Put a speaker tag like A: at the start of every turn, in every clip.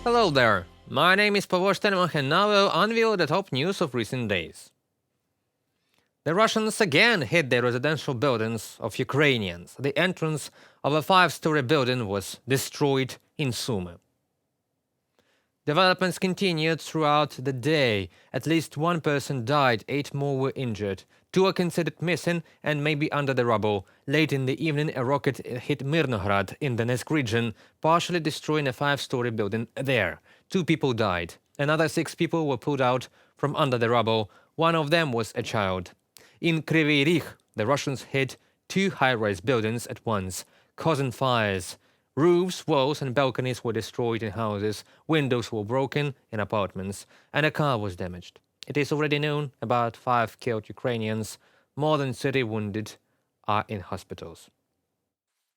A: Hello there, my name is Pavel Shtermach and now we'll unveil the top news of recent days. The Russians again hit the residential buildings of Ukrainians. The entrance of a 5-story building was destroyed in Sumy. Developments continued throughout the day. At least one person died, 8 more were injured. 2 are considered missing and may be under the rubble. Late in the evening, a rocket hit Myrnohrad in the Donetsk region, partially destroying a 5-story building there. 2 people died. Another 6 people were pulled out from under the rubble. One of them was a child. In Kryvyi Rih, the Russians hit 2 high-rise buildings at once, causing fires. Roofs, walls and balconies were destroyed in houses, windows were broken in apartments, and a car was damaged. It is already known about 5 killed Ukrainians, more than 30 wounded are in hospitals.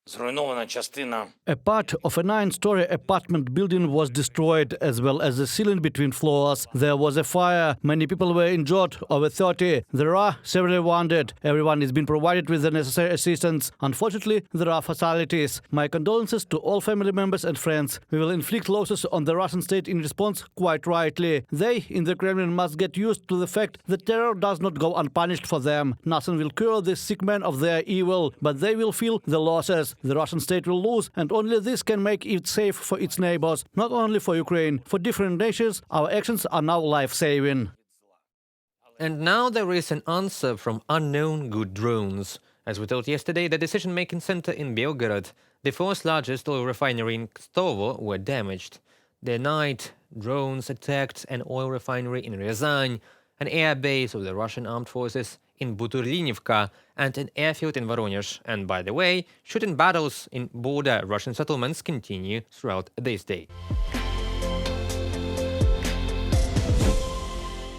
B: A part of a 9-story apartment building was destroyed, as well as the ceiling between floors. There was a fire. Many people were injured, over 30. There are several wounded. Everyone is being provided with the necessary assistance. Unfortunately, there are fatalities. My condolences to all family members and friends. We will inflict losses on the Russian state in response, quite rightly. They, in the Kremlin, must get used to the fact that terror does not go unpunished for them. Nothing will cure the sick men of their evil, but they will feel the losses. The Russian state will lose, and only this can make it safe for its neighbors, not only for Ukraine. For different nations, our actions are now life-saving.
A: And now there is an answer from unknown good drones. As we told yesterday, the decision-making center in Belgorod, the 4th largest oil refinery in Kosovo, were damaged. The night, drones attacked an oil refinery in Ryazan, an air base of the Russian armed forces in Buturlinivka, and an airfield in Voronezh. And by the way, shooting battles in border Russian settlements continue throughout this day.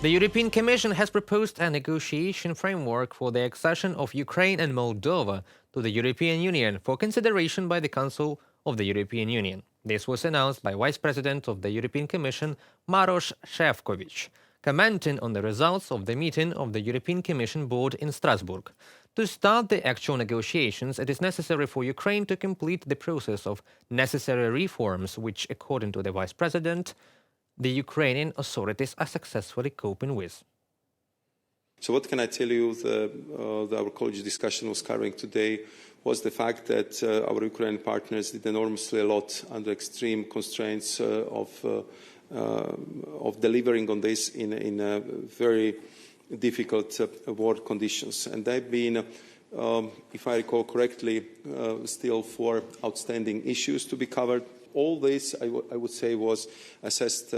A: The European Commission has proposed a negotiation framework for the accession of Ukraine and Moldova to the European Union for consideration by the Council of the European Union. This was announced by Vice President of the European Commission, Maroš Šefčovič, commenting on the results of the meeting of the European Commission board in Strasbourg. To start the actual negotiations, it is necessary for Ukraine to complete the process of necessary reforms, which, according to the Vice President, the Ukrainian authorities are successfully coping with.
C: So what can I tell you? Our college discussion was covering today was the fact that our Ukrainian partners did enormously a lot under extreme constraints of delivering on this in very difficult war conditions. And there have been, if I recall correctly, still 4 outstanding issues to be covered. All this, I would say, was assessed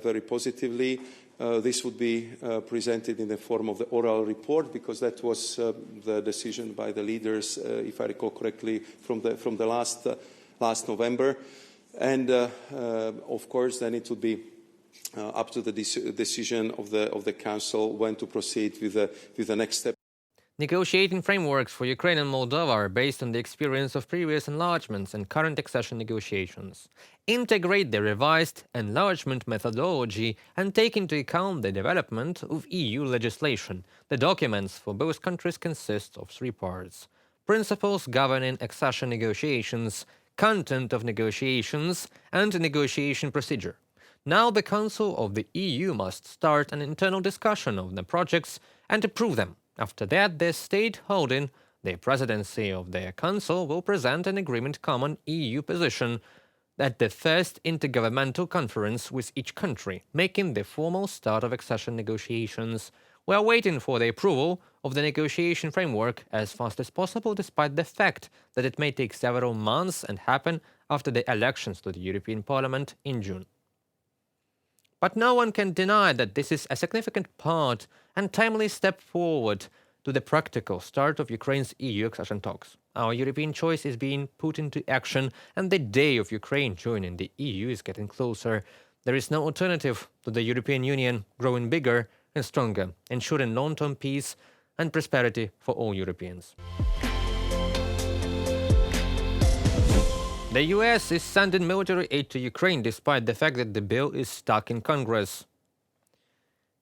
C: very positively. This would be presented in the form of the oral report, because that was the decision by the leaders, if I recall correctly, from the last November. And of course, then it would be up to the decision of the Council when to proceed with the next step.
A: Negotiating frameworks for Ukraine and Moldova are based on the experience of previous enlargements and current accession negotiations. Integrate the revised enlargement methodology and take into account the development of EU legislation. The documents for both countries consist of 3 parts: principles governing accession negotiations, content of negotiations, and negotiation procedure. Now the Council of the EU must start an internal discussion of the projects and approve them. After that, the state holding the presidency of the Council will present an agreement common EU position at the first intergovernmental conference with each country, making the formal start of accession negotiations. We are waiting for the approval of the negotiation framework as fast as possible, despite the fact that it may take several months and happen after the elections to the European Parliament in June. But no one can deny that this is a significant part and timely step forward to the practical start of Ukraine's EU accession talks. Our European choice is being put into action, and the day of Ukraine joining the EU is getting closer. There is no alternative to the European Union growing bigger and stronger, ensuring long-term peace and prosperity for all Europeans. The US is sending military aid to Ukraine despite the fact that the bill is stuck in Congress.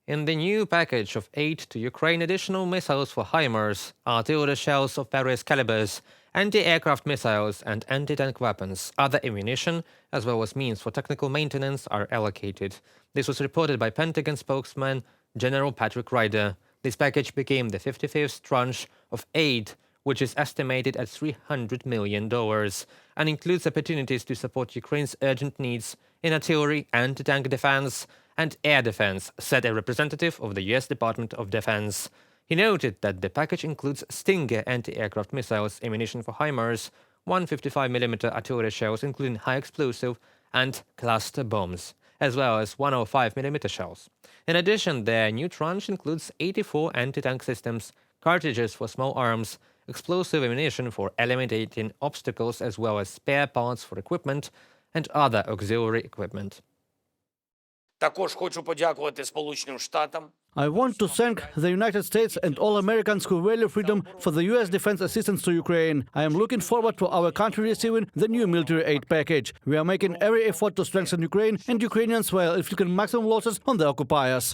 A: In the new package of aid to Ukraine, additional missiles for HIMARS, artillery shells of various calibers, anti-aircraft missiles and anti-tank weapons. Other ammunition, as well as means for technical maintenance, are allocated. This was reported by Pentagon spokesman General Patrick Ryder. This package became the 55th tranche of aid, which is estimated at $300 million, and includes opportunities to support Ukraine's urgent needs in artillery, anti-tank defense, and air defense, said a representative of the U.S. Department of Defense. He noted that the package includes Stinger anti-aircraft missiles, ammunition for HIMARS, 155mm artillery shells, including high-explosive and cluster bombs, as well as 105mm shells. In addition, the new tranche includes 84 anti-tank systems, cartridges for small arms, explosive ammunition for eliminating obstacles, as well as spare parts for equipment and other auxiliary equipment.
D: Також хочу подякувати Сполученим Штатам.
B: I want to thank the United States and all Americans who value freedom for the U.S. defense assistance to Ukraine. I am looking forward to our country receiving the new military aid package. We are making every effort to strengthen Ukraine and Ukrainians while inflicting maximum losses on the occupiers.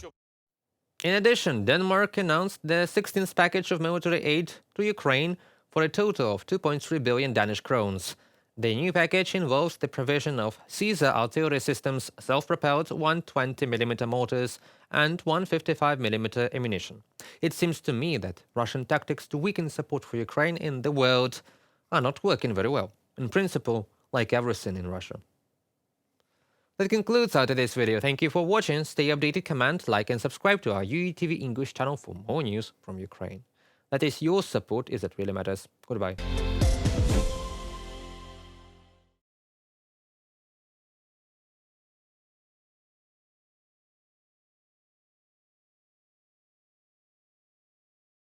A: In addition, Denmark announced the 16th package of military aid to Ukraine for a total of 2.3 billion Danish krones. The new package involves the provision of Caesar artillery systems, self-propelled 120mm mortars, and 155mm ammunition. It seems to me that Russian tactics to weaken support for Ukraine in the world are not working very well, in principle, like everything in Russia. That concludes our today's video. Thank you for watching. Stay updated, comment, like, and subscribe to our UETV English channel for more news from Ukraine. That is, your support is that really matters. Goodbye.